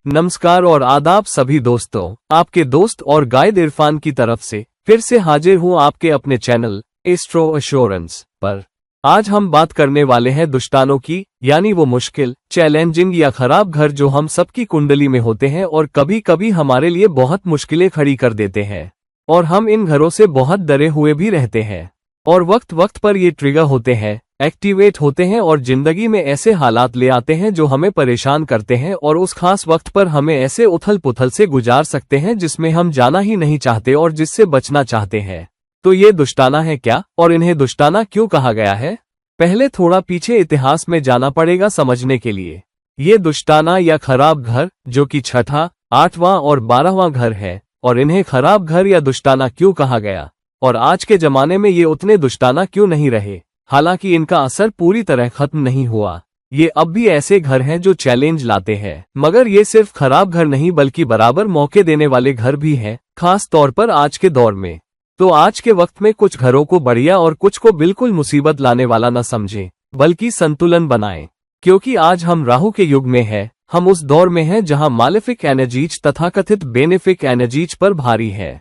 नमस्कार और आदाब सभी दोस्तों, आपके दोस्त और गाइड इरफान की तरफ से फिर से हाजिर हूं आपके अपने चैनल एस्ट्रो एश्योरेंस पर। आज हम बात करने वाले हैं दुष्टानों की, यानी वो मुश्किल, चैलेंजिंग या खराब घर जो हम सबकी कुंडली में होते हैं और कभी कभी हमारे लिए बहुत मुश्किलें खड़ी कर देते हैं और हम इन घरों से बहुत डरे हुए भी रहते हैं। और वक्त वक्त पर ये ट्रिगर होते हैं, एक्टिवेट होते हैं और जिंदगी में ऐसे हालात ले आते हैं जो हमें परेशान करते हैं और उस खास वक्त पर हमें ऐसे उथल पुथल से गुजार सकते हैं जिसमें हम जाना ही नहीं चाहते और जिससे बचना चाहते हैं। तो ये दुष्टाना है क्या और इन्हें दुष्टाना क्यों कहा गया है? पहले थोड़ा पीछे इतिहास में जाना पड़ेगा समझने के लिए। ये दुष्टाना या खराब घर जो कि छठा, 8वां और 12वां घर है, और इन्हें खराब घर या दुष्टाना क्यों कहा गया और आज के जमाने में ये उतने दुष्टाना क्यों नहीं रहे। हालांकि इनका असर पूरी तरह खत्म नहीं हुआ, ये अब भी ऐसे घर हैं जो चैलेंज लाते हैं, मगर ये सिर्फ खराब घर नहीं बल्कि बराबर मौके देने वाले घर भी हैं, खास तौर पर आज के दौर में। तो आज के वक्त में कुछ घरों को बढ़िया और कुछ को बिल्कुल मुसीबत लाने वाला न समझें, बल्कि संतुलन बनाएं, क्योंकि आज हम राहु के युग में हैं। हम उस दौर में हैं जहां मालेफिक एनर्जीज तथाकथित बेनिफिक एनर्जीज पर भारी है।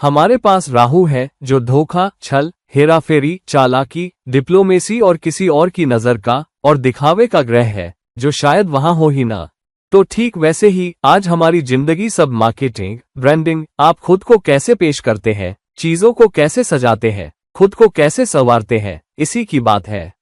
हमारे पास राहु है जो धोखा, छल, हेराफेरी, चालाकी, डिप्लोमेसी और किसी और की नजर का और दिखावे का ग्रह है जो शायद वहां हो ही ना। तो ठीक वैसे ही आज हमारी जिंदगी सब मार्केटिंग, ब्रांडिंग, आप खुद को कैसे पेश करते हैं, चीजों को कैसे सजाते हैं, खुद को कैसे संवारते हैं, इसी की बात है।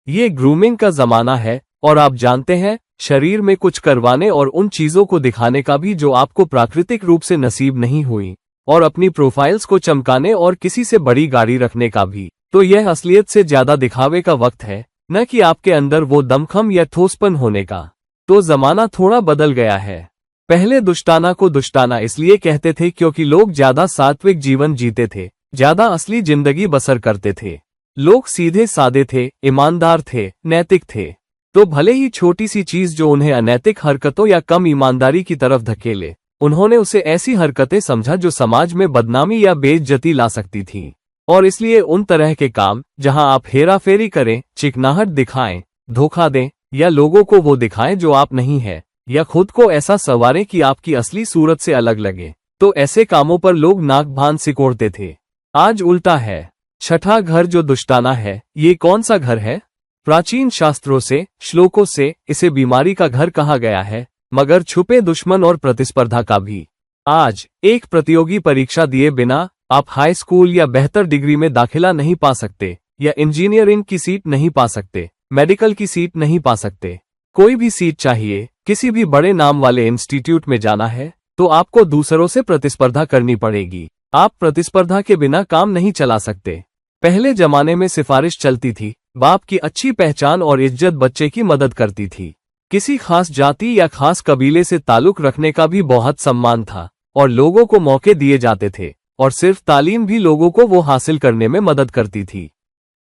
ये ग्रूमिंग का जमाना है और आप जानते हैं, शरीर में कुछ करवाने और उन चीजों को दिखाने का भी जो आपको प्राकृतिक रूप से नसीब नहीं हुई, और अपनी प्रोफाइल्स को चमकाने और किसी से बड़ी गाड़ी रखने का भी। तो यह असलियत से ज्यादा दिखावे का वक्त है, न कि आपके अंदर वो दमखम या ठोसपन होने का। तो जमाना थोड़ा बदल गया है। पहले दुष्टाना को दुष्टाना इसलिए कहते थे क्योंकि लोग ज्यादा सात्विक जीवन जीते थे, ज्यादा असली जिंदगी बसर करते थे। लोग सीधे सादे थे, ईमानदार थे, नैतिक थे। तो भले ही छोटी सी चीज जो उन्हें अनैतिक हरकतों या कम ईमानदारी की तरफ धकेले, उन्होंने उसे ऐसी हरकतें समझा जो समाज में बदनामी या बेइज्जती ला सकती थी। और इसलिए उन तरह के काम जहां आप हेराफेरी करें, चिकनाहट दिखाएं, धोखा दें या लोगों को वो दिखाएं जो आप नहीं हैं, या खुद को ऐसा संवारें कि आपकी असली सूरत से अलग लगे, तो ऐसे कामों पर लोग नाक भान सिकोड़ते थे। आज उल्टा है। छठा घर जो दुष्टाना है, ये कौन सा घर है? प्राचीन शास्त्रों से, श्लोकों से इसे बीमारी का घर कहा गया है, मगर छुपे दुश्मन और प्रतिस्पर्धा का भी। आज एक प्रतियोगी परीक्षा दिए बिना आप हाई स्कूल या बेहतर डिग्री में दाखिला नहीं पा सकते, या इंजीनियरिंग की सीट नहीं पा सकते, मेडिकल की सीट नहीं पा सकते। कोई भी सीट चाहिए, किसी भी बड़े नाम वाले इंस्टीट्यूट में जाना है, तो आपको दूसरों से प्रतिस्पर्धा करनी पड़ेगी। आप प्रतिस्पर्धा के बिना काम नहीं चला सकते। पहले जमाने में सिफारिश चलती थी, बाप की अच्छी पहचान और इज्जत बच्चे की मदद करती थी। किसी खास जाति या खास कबीले से ताल्लुक रखने का भी बहुत सम्मान था और लोगों को मौके दिए जाते थे, और सिर्फ तालीम भी लोगों को वो हासिल करने में मदद करती थी।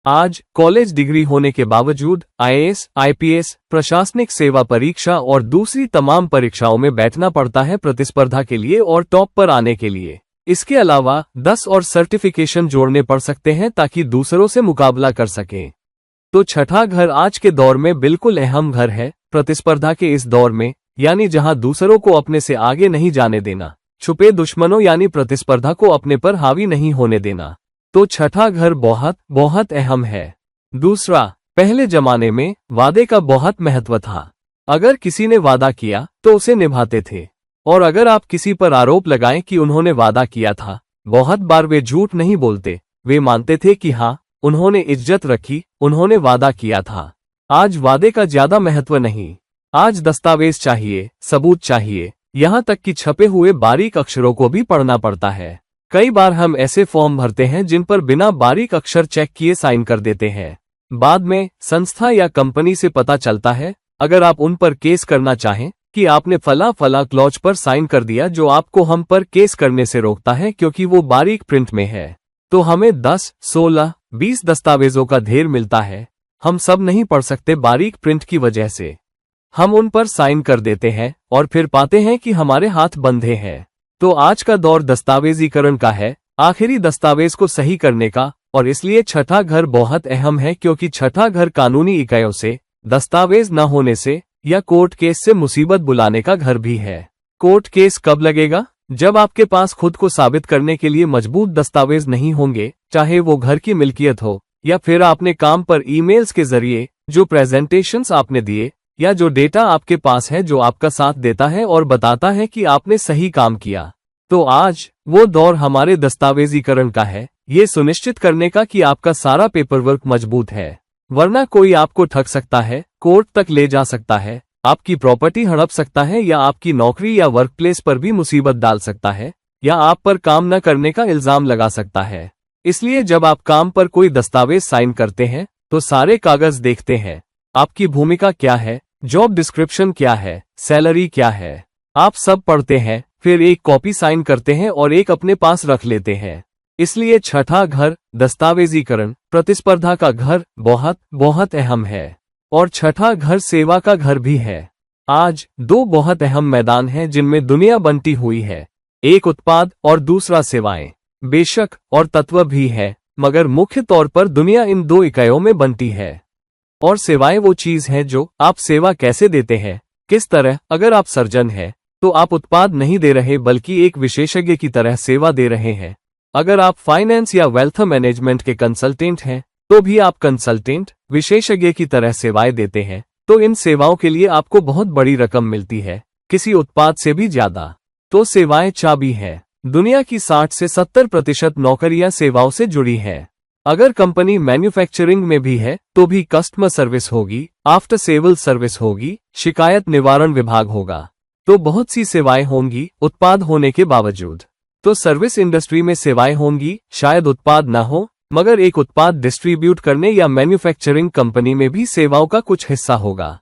आज कॉलेज डिग्री होने के बावजूद आईएएस, आईपीएस, प्रशासनिक सेवा परीक्षा और दूसरी तमाम परीक्षाओं में बैठना पड़ता है प्रतिस्पर्धा के लिए और टॉप पर आने के लिए। इसके अलावा 10 और सर्टिफिकेशन जोड़ने पड़ सकते हैं ताकि दूसरों से मुकाबला कर सकें। तो छठा घर आज के दौर में बिल्कुल अहम घर है। प्रतिस्पर्धा के इस दौर में, यानी जहां दूसरों को अपने से आगे नहीं जाने देना, छुपे दुश्मनों यानी प्रतिस्पर्धा को अपने पर हावी नहीं होने देना, तो छठा घर बहुत बहुत अहम है। दूसरा, पहले जमाने में वादे का बहुत महत्व था। अगर किसी ने वादा किया तो उसे निभाते थे, और अगर आप किसी पर आरोप लगाएं कि उन्होंने वादा किया था, बहुत बार वे झूठ नहीं बोलते, वे मानते थे कि हाँ, उन्होंने इज्जत रखी, उन्होंने वादा किया था। आज वादे का ज्यादा महत्व नहीं, आज दस्तावेज चाहिए, सबूत चाहिए, यहाँ तक कि छपे हुए बारीक अक्षरों को भी पढ़ना पड़ता है। कई बार हम ऐसे फॉर्म भरते हैं जिन पर बिना बारीक अक्षर चेक किए साइन कर देते हैं। बाद में संस्था या कंपनी से पता चलता है, अगर आप उन पर केस करना चाहें कि आपने फला क्लॉज पर साइन कर दिया जो आपको हम पर केस करने से रोकता है क्योंकि वो बारीक प्रिंट में है, तो हमें 10, 16, 20 दस्तावेजों का ढेर मिलता है। हम सब नहीं पढ़ सकते बारीक प्रिंट की वजह से। हम उन पर साइन कर देते हैं और फिर पाते हैं कि हमारे हाथ बंधे हैं। तो आज का दौर दस्तावेजीकरण का है, आखिरी दस्तावेज को सही करने का, और इसलिए छठा घर बहुत अहम है क्योंकि छठा घर कानूनी इकाइयों से, दस्तावेज न होने से या कोर्ट केस से मुसीबत बुलाने का घर भी है। कोर्ट केस कब लगेगा? जब आपके पास खुद को साबित करने के लिए मजबूत दस्तावेज नहीं होंगे, चाहे वो घर की मिल्कियत हो या फिर आपने काम पर ईमेल्स के जरिए जो प्रेजेंटेशंस आपने दिए, या जो डेटा आपके पास है जो आपका साथ देता है और बताता है कि आपने सही काम किया। तो आज वो दौर हमारे दस्तावेजीकरण का है, ये सुनिश्चित करने का कि आपका सारा पेपरवर्क मजबूत है। वरना कोई आपको ठग सकता है, कोर्ट तक ले जा सकता है, आपकी प्रॉपर्टी हड़प सकता है, या आपकी नौकरी या वर्कप्लेस पर भी मुसीबत डाल सकता है, या आप पर काम न करने का इल्जाम लगा सकता है। इसलिए जब आप काम पर कोई दस्तावेज साइन करते हैं तो सारे कागज देखते हैं। आपकी भूमिका क्या है, जॉब डिस्क्रिप्शन क्या है, सैलरी क्या है, आप सब पढ़ते हैं, फिर एक कॉपी साइन करते हैं और एक अपने पास रख लेते हैं। इसलिए छठा घर, दस्तावेजीकरण, प्रतिस्पर्धा का घर बहुत बहुत अहम है। और छठा घर सेवा का घर भी है। आज दो बहुत अहम मैदान हैं जिनमें दुनिया बनती हुई है, एक उत्पाद और दूसरा सेवाएं। बेशक और तत्व भी है, मगर मुख्य तौर पर दुनिया इन दो इकाइयों में बनती है। और सेवाएं वो चीज है जो आप सेवा कैसे देते हैं, किस तरह। अगर आप सर्जन हैं तो आप उत्पाद नहीं दे रहे बल्कि एक विशेषज्ञ की तरह सेवा दे रहे हैं। अगर आप फाइनेंस या वेल्थ मैनेजमेंट के कंसल्टेंट हैं तो भी आप कंसल्टेंट, विशेषज्ञ की तरह सेवाएं देते हैं। तो इन सेवाओं के लिए आपको बहुत बड़ी रकम मिलती है, किसी उत्पाद से भी ज्यादा। तो सेवाएं चाबी है। दुनिया की 60 से 70% नौकरियां सेवाओं से जुड़ी है। अगर कंपनी मैन्युफैक्चरिंग में भी है तो भी कस्टमर सर्विस होगी, आफ्टर सेल सर्विस होगी, शिकायत निवारण विभाग होगा। तो बहुत सी सेवाएं होंगी उत्पाद होने के बावजूद। तो सर्विस इंडस्ट्री में सेवाएं होंगी, शायद उत्पाद ना हो, मगर एक उत्पाद डिस्ट्रीब्यूट करने या मैन्युफैक्चरिंग कंपनी में भी सेवाओं का कुछ हिस्सा होगा।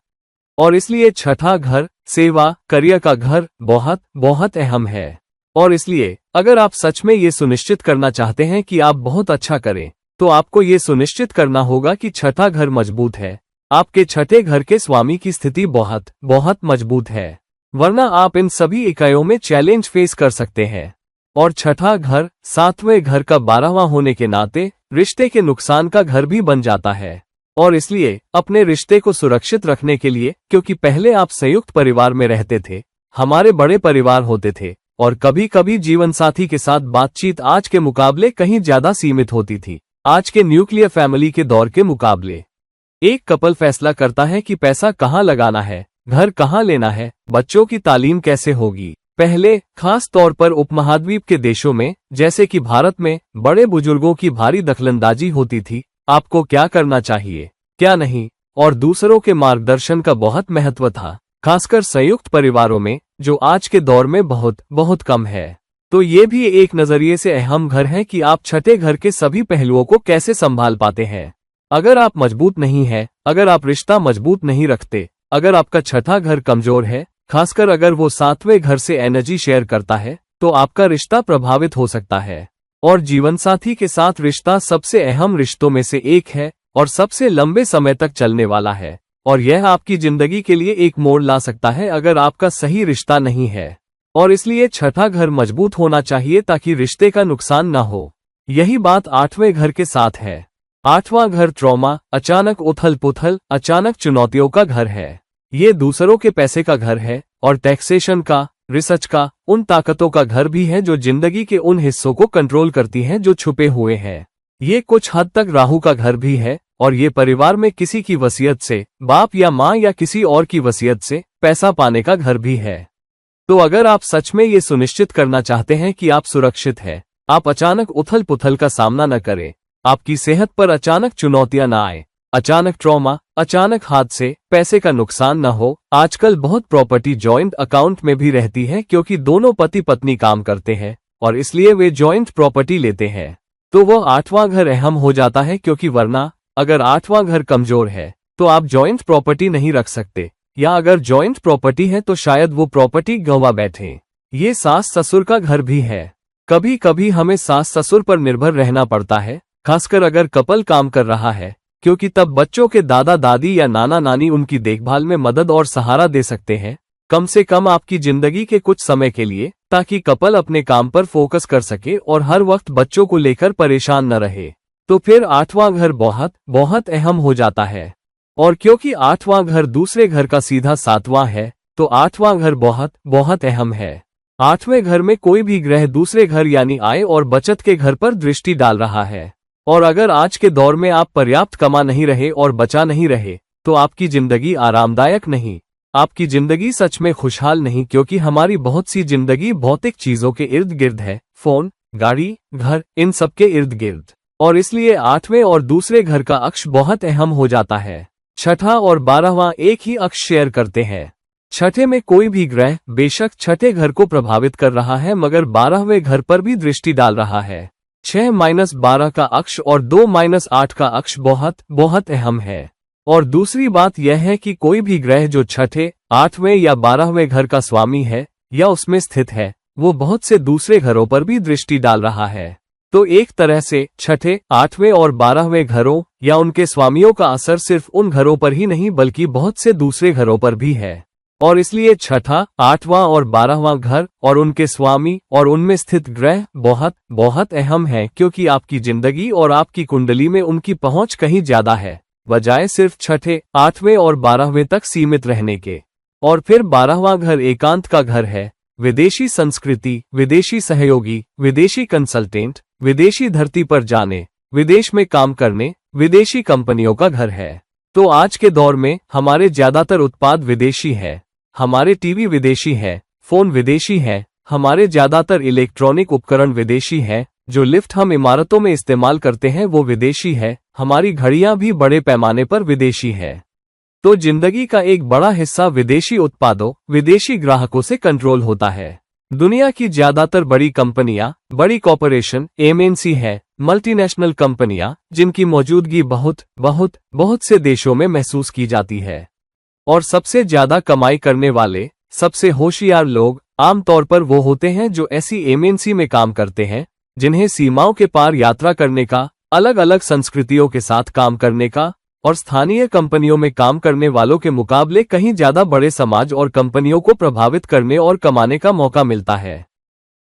और इसलिए छठा घर, सेवा करियर का घर, बहुत बहुत अहम है। और इसलिए अगर आप सच में ये सुनिश्चित करना चाहते हैं कि आप बहुत अच्छा करें, तो आपको ये सुनिश्चित करना होगा कि छठा घर मजबूत है। आपके छठे घर के स्वामी की स्थिति बहुत बहुत मजबूत है, वरना आप इन सभी इकाइयों में चैलेंज फेस कर सकते हैं। और छठा घर सातवें घर का 12वां होने के नाते रिश्ते के नुकसान का घर भी बन जाता है। और इसलिए अपने रिश्ते को सुरक्षित रखने के लिए, क्योंकि पहले आप संयुक्त परिवार में रहते थे, हमारे बड़े परिवार होते थे, और कभी कभी जीवन साथी के साथ बातचीत आज के मुकाबले कहीं ज्यादा सीमित होती थी, आज के न्यूक्लियर फैमिली के दौर के मुकाबले। एक कपल फैसला करता है कि पैसा कहाँ लगाना है, घर कहाँ लेना है, बच्चों की तालीम कैसे होगी। पहले खास तौर पर उपमहाद्वीप के देशों में जैसे कि भारत में बड़े बुजुर्गों की भारी दखलंदाजी होती थी, आपको क्या करना चाहिए क्या नहीं, और दूसरों के मार्गदर्शन का बहुत महत्व था, खासकर संयुक्त परिवारों में, जो आज के दौर में बहुत बहुत कम है। तो ये भी एक नजरिए से अहम घर है कि आप छठे घर के सभी पहलुओं को कैसे संभाल पाते हैं। अगर आप मजबूत नहीं हैं, अगर आप रिश्ता मजबूत नहीं रखते, अगर आपका छठा घर कमजोर है, खासकर अगर वो सातवें घर से एनर्जी शेयर करता है, तो आपका रिश्ता प्रभावित हो सकता है। और जीवनसाथी के साथ रिश्ता सबसे अहम रिश्तों में से एक है और सबसे लंबे समय तक चलने वाला है, और यह आपकी जिंदगी के लिए एक मोड़ ला सकता है अगर आपका सही रिश्ता नहीं है। और इसलिए छठा घर मजबूत होना चाहिए ताकि रिश्ते का नुकसान न हो। यही बात आठवें घर के साथ है। आठवां घर ट्रॉमा, अचानक उथल पुथल, अचानक चुनौतियों का घर है। ये दूसरों के पैसे का घर है और टैक्सेशन का, रिसर्च का, उन ताकतों का घर भी है जो जिंदगी के उन हिस्सों को कंट्रोल करती हैं जो छुपे हुए हैं। ये कुछ हद तक राहु का घर भी है, और ये परिवार में किसी की वसीयत से, बाप या माँ या किसी और की वसीयत से पैसा पाने का घर भी है। तो अगर आप सच में ये सुनिश्चित करना चाहते हैं कि आप सुरक्षित हैं, आप अचानक उथल पुथल का सामना न करें, आपकी सेहत पर अचानक चुनौतियां न आए, अचानक ट्रॉमा, अचानक हादसे, पैसे का नुकसान न हो। आजकल बहुत प्रॉपर्टी जॉइंट अकाउंट में भी रहती है क्योंकि दोनों पति पत्नी काम करते हैं और इसलिए वे जॉइंट प्रॉपर्टी लेते हैं। तो वो आठवां घर अहम हो जाता है, क्योंकि वरना अगर आठवां घर कमजोर है तो आप जॉइंट प्रॉपर्टी नहीं रख सकते, या अगर जॉइंट प्रॉपर्टी है तो शायद वो प्रॉपर्टी गंवा बैठे। ये सास ससुर का घर भी है। कभी कभी हमें सास ससुर पर निर्भर रहना पड़ता है, खासकर अगर कपल काम कर रहा है, क्योंकि तब बच्चों के दादा दादी या नाना नानी उनकी देखभाल में मदद और सहारा दे सकते हैं, कम से कम आपकी जिंदगी के कुछ समय के लिए, ताकि कपल अपने काम पर फोकस कर सके और हर वक्त बच्चों को लेकर परेशान न रहे। तो फिर आठवां घर बहुत बहुत अहम हो जाता है। और क्योंकि आठवां घर दूसरे घर का सीधा सातवां है, तो आठवां घर बहुत बहुत अहम है। आठवें घर में कोई भी ग्रह दूसरे घर यानी आय और बचत के घर पर दृष्टि डाल रहा है। और अगर आज के दौर में आप पर्याप्त कमा नहीं रहे और बचा नहीं रहे तो आपकी जिंदगी आरामदायक नहीं, आपकी जिंदगी सच में खुशहाल नहीं, क्योंकि हमारी बहुत सी जिंदगी भौतिक चीजों के इर्द गिर्द है, फोन, गाड़ी, घर, इन सब के इर्द गिर्द। और इसलिए आठवें और दूसरे घर का अक्ष बहुत अहम हो जाता है। छठा और 12वां एक ही अक्ष शेयर करते हैं। छठे में कोई भी ग्रह बेशक छठे घर को प्रभावित कर रहा है मगर 12वें घर पर भी दृष्टि डाल रहा है। 6-12 का अक्ष और 2-8 का अक्ष बहुत बहुत अहम है। और दूसरी बात यह है कि कोई भी ग्रह जो छठे, 8वें या 12वें घर का स्वामी है या उसमें स्थित है, वो बहुत से दूसरे घरों पर भी दृष्टि डाल रहा है। तो एक तरह से छठे, 8वें और 12वें घरों या उनके स्वामियों का असर सिर्फ उन घरों पर ही नहीं बल्कि बहुत से दूसरे घरों पर भी है। और इसलिए छठा, 8वां और 12वां घर और उनके स्वामी और उनमें स्थित ग्रह बहुत बहुत अहम है, क्योंकि आपकी जिंदगी और आपकी कुंडली में उनकी पहुंच कहीं ज्यादा है, बजाय सिर्फ छठे, 8वें और 12वें तक सीमित रहने के। और फिर 12वां घर एकांत का घर है, विदेशी संस्कृति, विदेशी सहयोगी, विदेशी कंसल्टेंट, विदेशी धरती पर जाने, विदेश में काम करने, विदेशी कंपनियों का घर है। तो आज के दौर में हमारे ज्यादातर उत्पाद विदेशी है, हमारे टीवी विदेशी है, फोन विदेशी है, हमारे ज्यादातर इलेक्ट्रॉनिक उपकरण विदेशी है, जो लिफ्ट हम इमारतों में इस्तेमाल करते हैं वो विदेशी है, हमारी घड़ियां भी बड़े पैमाने पर विदेशी है। तो जिंदगी का एक बड़ा हिस्सा विदेशी उत्पादों, विदेशी ग्राहकों से कंट्रोल होता है। दुनिया की ज्यादातर बड़ी कंपनियां, बड़ी कॉरपोरेशन, एमएनसी है, मल्टीनेशनल कंपनियां, जिनकी मौजूदगी बहुत बहुत बहुत से देशों में महसूस की जाती है। और सबसे ज्यादा कमाई करने वाले, सबसे होशियार लोग आमतौर पर वो होते हैं जो ऐसी एमएनसी में काम करते हैं जिन्हें सीमाओं के पार यात्रा करने का, अलग अलग संस्कृतियों के साथ काम करने का और स्थानीय कंपनियों में काम करने वालों के मुकाबले कहीं ज्यादा बड़े समाज और कंपनियों को प्रभावित करने और कमाने का मौका मिलता है।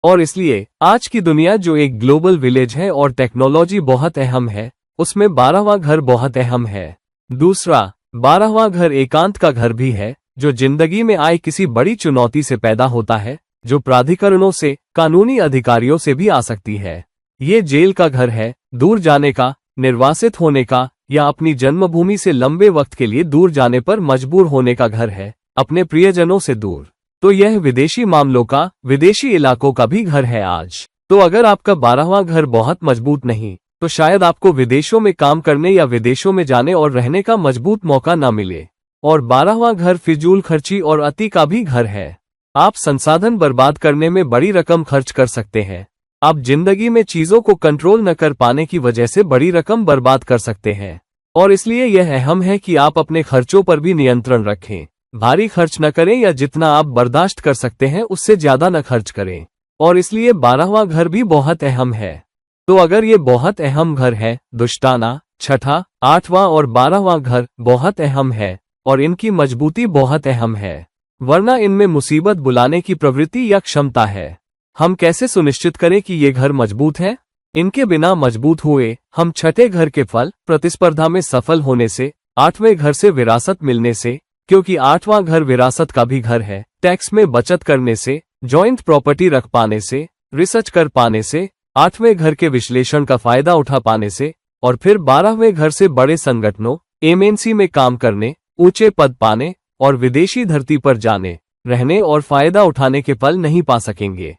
और इसलिए आज की दुनिया जो एक ग्लोबल विलेज है और टेक्नोलॉजी बहुत अहम है, उसमें 12वां घर बहुत अहम है। दूसरा, 12वां घर एकांत का घर भी है, जो जिंदगी में आए किसी बड़ी चुनौती से पैदा होता है, जो प्राधिकरणों से, कानूनी अधिकारियों से भी आ सकती है। ये जेल का घर है, दूर जाने का, निर्वासित होने का या अपनी जन्मभूमि से लंबे वक्त के लिए दूर जाने पर मजबूर होने का घर है, अपने प्रियजनों से दूर। तो यह विदेशी मामलों का, विदेशी इलाकों का भी घर है आज। तो अगर आपका 12वां घर बहुत मजबूत नहीं तो शायद आपको विदेशों में काम करने या विदेशों में जाने और रहने का मजबूत मौका न मिले। और 12वां घर फिजूल खर्ची और अति का भी घर है। आप संसाधन बर्बाद करने में बड़ी रकम खर्च कर सकते हैं। आप जिंदगी में चीजों को कंट्रोल न कर पाने की वजह से बड़ी रकम बर्बाद कर सकते हैं। और इसलिए यह अहम है कि आप अपने खर्चों पर भी नियंत्रण रखें। भारी खर्च न करें या जितना आप बर्दाश्त कर सकते हैं उससे ज्यादा न खर्च करें। और इसलिए 12वां घर भी बहुत अहम है। तो अगर ये बहुत अहम घर है, दुष्टाना, छठा, 8वां और 12वां घर बहुत अहम है और इनकी मजबूती बहुत अहम है, वरना इनमें मुसीबत बुलाने की प्रवृत्ति या क्षमता है। हम कैसे सुनिश्चित करें कि ये घर मजबूत है? इनके बिना मजबूत हुए हम छठे घर के फल, प्रतिस्पर्धा में सफल होने से, 8वें घर से विरासत मिलने से, क्योंकि 8वां घर विरासत का भी घर है, टैक्स में बचत करने से, जॉइंट प्रॉपर्टी रख पाने से, रिसर्च कर पाने से, 8वें घर के विश्लेषण का फायदा उठा पाने से, और फिर 12वें घर से बड़े संगठनों, एमएनसी में काम करने, ऊंचे पद पाने और विदेशी धरती पर जाने, रहने और फायदा उठाने के फल नहीं पा सकेंगे।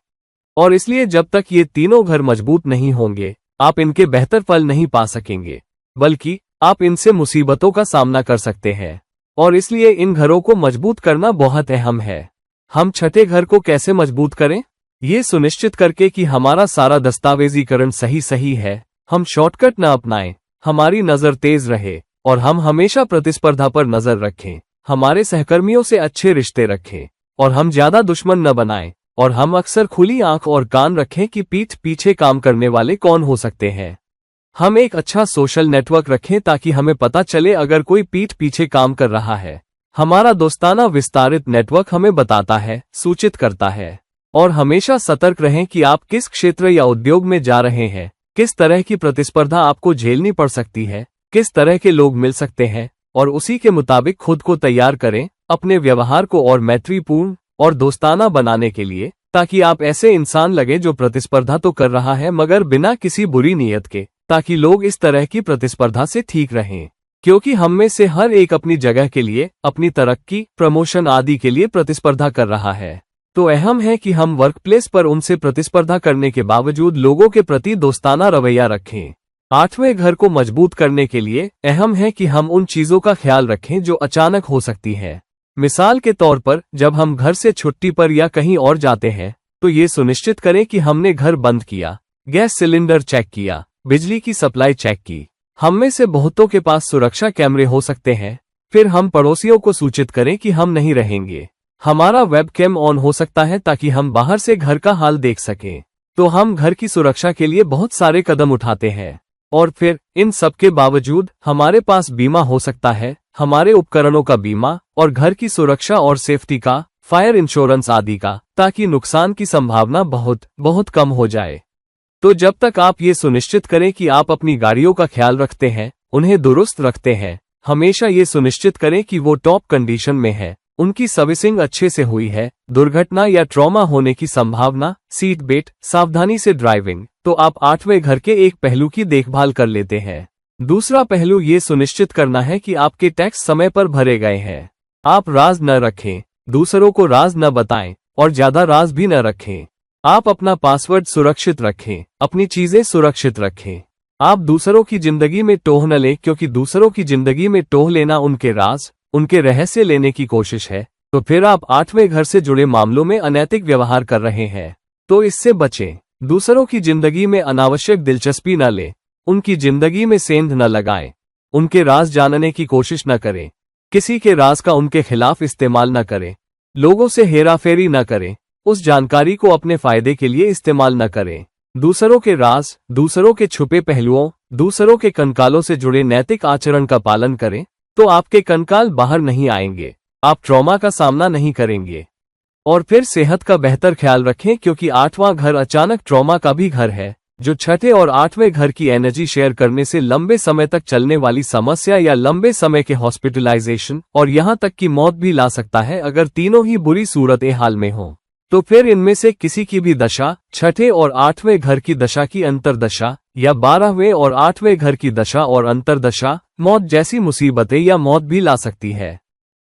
और इसलिए जब तक ये तीनों घर मजबूत नहीं होंगे, आप इनके बेहतर फल नहीं पा सकेंगे, बल्कि आप इनसे मुसीबतों का सामना कर सकते हैं। और इसलिए इन घरों को मजबूत करना बहुत अहम है। हम छठे घर को कैसे मजबूत करें? ये सुनिश्चित करके कि हमारा सारा दस्तावेजीकरण सही है, हम शॉर्टकट न अपनाएं, हमारी नजर तेज रहे और हम हमेशा प्रतिस्पर्धा पर नजर रखें, हमारे सहकर्मियों से अच्छे रिश्ते रखें और हम ज्यादा दुश्मन न बनाएं, और हम अक्सर खुली आंख और कान रखें कि पीठ पीछे काम करने वाले कौन हो सकते हैं। हम एक अच्छा सोशल नेटवर्क रखें ताकि हमें पता चले अगर कोई पीठ पीछे काम कर रहा है। हमारा दोस्ताना विस्तारित नेटवर्क हमें बताता है, सूचित करता है। और हमेशा सतर्क रहें कि आप किस क्षेत्र या उद्योग में जा रहे हैं, किस तरह की प्रतिस्पर्धा आपको झेलनी पड़ सकती है, किस तरह के लोग मिल सकते हैं, और उसी के मुताबिक खुद को तैयार करें अपने व्यवहार को और मैत्रीपूर्ण और दोस्ताना बनाने के लिए, ताकि आप ऐसे इंसान लगे जो प्रतिस्पर्धा तो कर रहा है मगर बिना किसी बुरी नीयत के, ताकि लोग इस तरह की प्रतिस्पर्धा से ठीक रहें। क्योंकि हम में से हर एक अपनी जगह के लिए, अपनी तरक्की, प्रमोशन आदि के लिए प्रतिस्पर्धा कर रहा है। तो अहम है कि हम वर्कप्लेस पर उनसे प्रतिस्पर्धा करने के बावजूद लोगों के प्रति दोस्ताना रवैया रखें। 8वें घर को मजबूत करने के लिए अहम है कि हम उन चीजों का ख्याल रखें जो अचानक हो सकती है। मिसाल के तौर पर, जब हम घर से छुट्टी पर या कहीं और जाते हैं, तो ये सुनिश्चित करें कि हमने घर बंद किया, गैस सिलेंडर चेक किया, बिजली की सप्लाई चेक की। हम में से बहुतों के पास सुरक्षा कैमरे हो सकते हैं। फिर हम पड़ोसियों को सूचित करें कि हम नहीं रहेंगे। हमारा वेबकैम ऑन हो सकता है ताकि हम बाहर से घर का हाल देख सकें। तो हम घर की सुरक्षा के लिए बहुत सारे कदम उठाते हैं। और फिर इन सब के बावजूद हमारे पास बीमा हो सकता है, हमारे उपकरणों का बीमा और घर की सुरक्षा और सेफ्टी का, फायर इंश्योरेंस आदि का, ताकि नुकसान की संभावना बहुत बहुत कम हो जाए। तो जब तक आप ये सुनिश्चित करें कि आप अपनी गाड़ियों का ख्याल रखते हैं, उन्हें दुरुस्त रखते हैं, हमेशा ये सुनिश्चित करें कि वो टॉप कंडीशन में है, उनकी सर्विसिंग अच्छे से हुई है, दुर्घटना या ट्रॉमा होने की संभावना, सीट बेल्ट, सावधानी से ड्राइविंग, तो आप 8वें घर के एक पहलू की देखभाल कर लेते हैं। दूसरा पहलू ये सुनिश्चित करना है कि आपके टैक्स समय पर भरे गए हैं। आप राज न रखें, दूसरों को राज न बताएं और ज्यादा राज भी न रखें। आप अपना पासवर्ड सुरक्षित रखें, अपनी चीजें सुरक्षित रखें। आप दूसरों की जिंदगी में टोह न लें, क्योंकि दूसरों की जिंदगी में टोह लेना उनके राज, उनके रहस्य लेने की कोशिश है। तो फिर आप 8वें घर से जुड़े मामलों में अनैतिक व्यवहार कर रहे हैं। तो इससे बचें। दूसरों की जिंदगी में अनावश्यक दिलचस्पी न लें, उनकी जिंदगी में सेंध न लगाएं, उनके राज जानने की कोशिश न करें, किसी के राज का उनके खिलाफ इस्तेमाल न करें, लोगों से हेराफेरी न करें, उस जानकारी को अपने फायदे के लिए इस्तेमाल न करें। दूसरों के राज, दूसरों के छुपे पहलुओं, दूसरों के कंकालों से जुड़े नैतिक आचरण का पालन करें, तो आपके कंकाल बाहर नहीं आएंगे, आप ट्रॉमा का सामना नहीं करेंगे। और फिर सेहत का बेहतर ख्याल रखें, क्योंकि 8वां घर अचानक ट्रॉमा का भी घर है, जो 6ठे और 8वें घर की एनर्जी शेयर करने से लंबे समय तक चलने वाली समस्या या लंबे समय के हॉस्पिटलाइजेशन और यहां तक कि मौत भी ला सकता है अगर तीनों ही बुरी सूरत हाल में हो। तो फिर इनमें से किसी की भी दशा, 6ठे और 8वें घर की दशा की अंतरदशा या 12वें और 8वें घर की दशा और अंतरदशा, मौत जैसी मुसीबतें या मौत भी ला सकती है।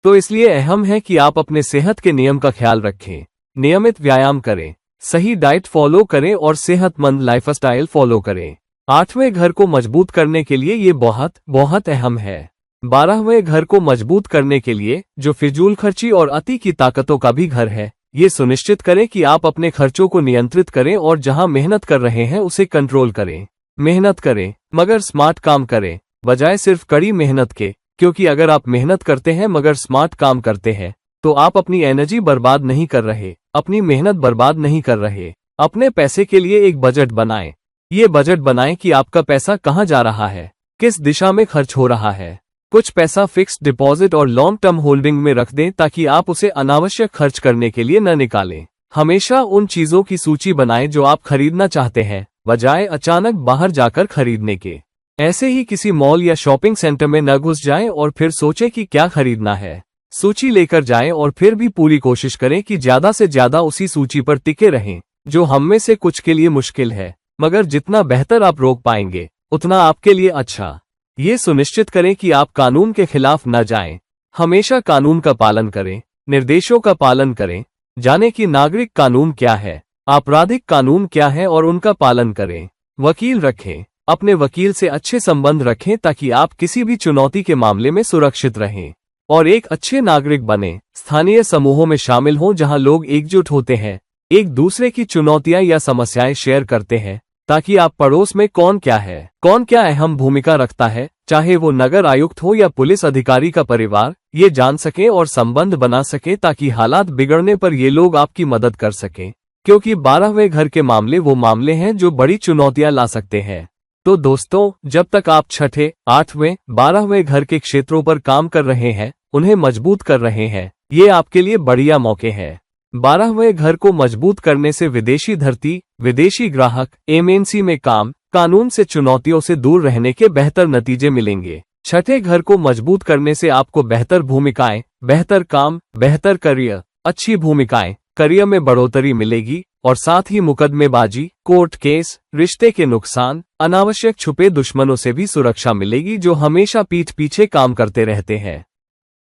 तो इसलिए अहम है कि आप अपने सेहत के नियम का ख्याल रखें, नियमित व्यायाम करें, सही डाइट फॉलो करें और सेहतमंद लाइफस्टाइल फॉलो करें। 8वें घर को मजबूत करने के लिए ये बहुत बहुत अहम है। 12वें घर को मजबूत करने के लिए, जो फिजूल खर्ची और अति की ताकतों का भी घर है, ये सुनिश्चित करें कि आप अपने खर्चों को नियंत्रित करें और जहां मेहनत कर रहे हैं उसे कंट्रोल करें। मेहनत करें मगर स्मार्ट काम करें, बजाय सिर्फ कड़ी मेहनत के, क्योंकि अगर आप मेहनत करते हैं मगर स्मार्ट काम करते हैं, तो आप अपनी एनर्जी बर्बाद नहीं कर रहे, अपनी मेहनत बर्बाद नहीं कर रहे। अपने पैसे के लिए एक बजट बनाएं। ये बजट बनाएं कि आपका पैसा कहां जा रहा है, किस दिशा में खर्च हो रहा है। कुछ पैसा फिक्स्ड डिपॉजिट और लॉन्ग टर्म होल्डिंग में रख दें ताकि आप उसे अनावश्यक खर्च करने के लिए न निकालें। हमेशा उन चीजों की सूची बनाएं जो आप खरीदना चाहते हैं, बजाय अचानक बाहर जाकर खरीदने के। ऐसे ही किसी मॉल या शॉपिंग सेंटर में न घुस जाएं और फिर सोचें कि क्या खरीदना है। सूची लेकर जाएं और फिर भी पूरी कोशिश करें कि ज्यादा से ज्यादा उसी सूची पर टिके रहें, जो हम में से कुछ के लिए मुश्किल है, मगर जितना बेहतर आप रोक पाएंगे उतना आपके लिए अच्छा। ये सुनिश्चित करें कि आप कानून के खिलाफ न जाएं। हमेशा कानून का पालन करें, निर्देशों का पालन करें, जानें कि नागरिक कानून क्या है, आपराधिक कानून क्या है और उनका पालन करें। वकील रखें, अपने वकील से अच्छे संबंध रखें ताकि आप किसी भी चुनौती के मामले में सुरक्षित रहें। और एक अच्छे नागरिक बने, स्थानीय समूहों में शामिल हों जहां लोग एकजुट होते हैं, एक दूसरे की चुनौतियां या समस्याएं शेयर करते हैं, ताकि आप पड़ोस में कौन क्या अहम भूमिका रखता है, चाहे वो नगर आयुक्त हो या पुलिस अधिकारी का परिवार, ये जान सकें और संबंध बना सकें ताकि हालात बिगड़ने पर ये लोग आपकी मदद कर सकें। क्योंकि 12वें घर के मामले वो मामले हैं जो बड़ी चुनौतियां ला सकते हैं। तो दोस्तों, जब तक आप 6ठे, 8वें, 12वें घर के क्षेत्रों पर काम कर रहे हैं, उन्हें मजबूत कर रहे हैं, ये आपके लिए बढ़िया मौके हैं। 12वें घर को मजबूत करने से विदेशी धरती, विदेशी ग्राहक, एमएनसी में काम, कानून से चुनौतियों से दूर रहने के बेहतर नतीजे मिलेंगे। 6ठे घर को मजबूत करने से आपको बेहतर भूमिकाएं, बेहतर काम, बेहतर करियर, अच्छी भूमिकाएं, करियर में बढ़ोतरी मिलेगी और साथ ही मुकदमेबाजी, कोर्ट केस, रिश्ते के नुकसान, अनावश्यक छुपे दुश्मनों से भी सुरक्षा मिलेगी जो हमेशा पीठ पीछे काम करते रहते हैं।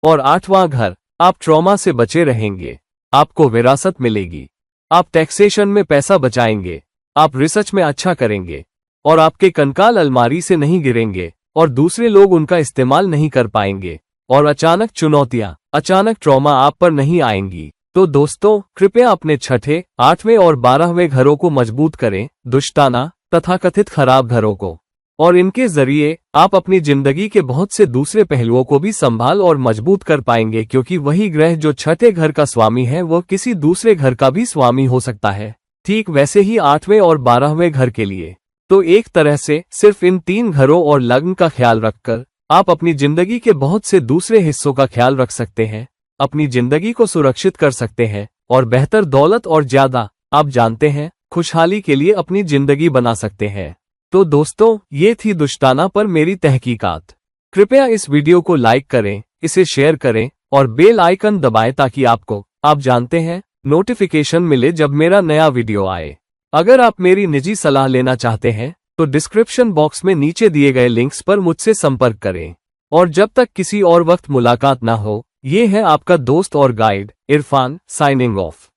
और 8वां घर, आप ट्रॉमा से बचे रहेंगे, आपको विरासत मिलेगी, आप टैक्सेशन में पैसा बचाएंगे, आप रिसर्च में अच्छा करेंगे और आपके कंकाल अलमारी से नहीं गिरेंगे और दूसरे लोग उनका इस्तेमाल नहीं कर पाएंगे और अचानक चुनौतियां, अचानक ट्रॉमा आप पर नहीं आएंगी। तो दोस्तों, कृपया अपने 6ठे, 8वें और 12वें घरों को मजबूत करें, दुष्टाना तथाकथित खराब घरों को, और इनके जरिए आप अपनी जिंदगी के बहुत से दूसरे पहलुओं को भी संभाल और मजबूत कर पाएंगे, क्योंकि वही ग्रह जो 6ठे घर का स्वामी है वो किसी दूसरे घर का भी स्वामी हो सकता है। ठीक वैसे ही 8वें और 12वें घर के लिए। तो एक तरह से सिर्फ इन 3 घरों और लग्न का ख्याल रखकर आप अपनी जिंदगी के बहुत से दूसरे हिस्सों का ख्याल रख सकते हैं, अपनी जिंदगी को सुरक्षित कर सकते हैं और बेहतर दौलत और ज्यादा, आप जानते हैं, खुशहाली के लिए अपनी जिंदगी बना सकते हैं। तो दोस्तों, ये थी दुष्टाना पर मेरी तहकीकात। कृपया इस वीडियो को लाइक करें, इसे शेयर करें और बेल आइकन दबाएं ताकि आपको, आप जानते हैं, नोटिफिकेशन मिले जब मेरा नया वीडियो आए। अगर आप मेरी निजी सलाह लेना चाहते हैं तो डिस्क्रिप्शन बॉक्स में नीचे दिए गए लिंक्स पर मुझसे संपर्क करें। और जब तक किसी और वक्त मुलाकात ना हो, ये है आपका दोस्त और गाइड इरफान, साइनिंग ऑफ।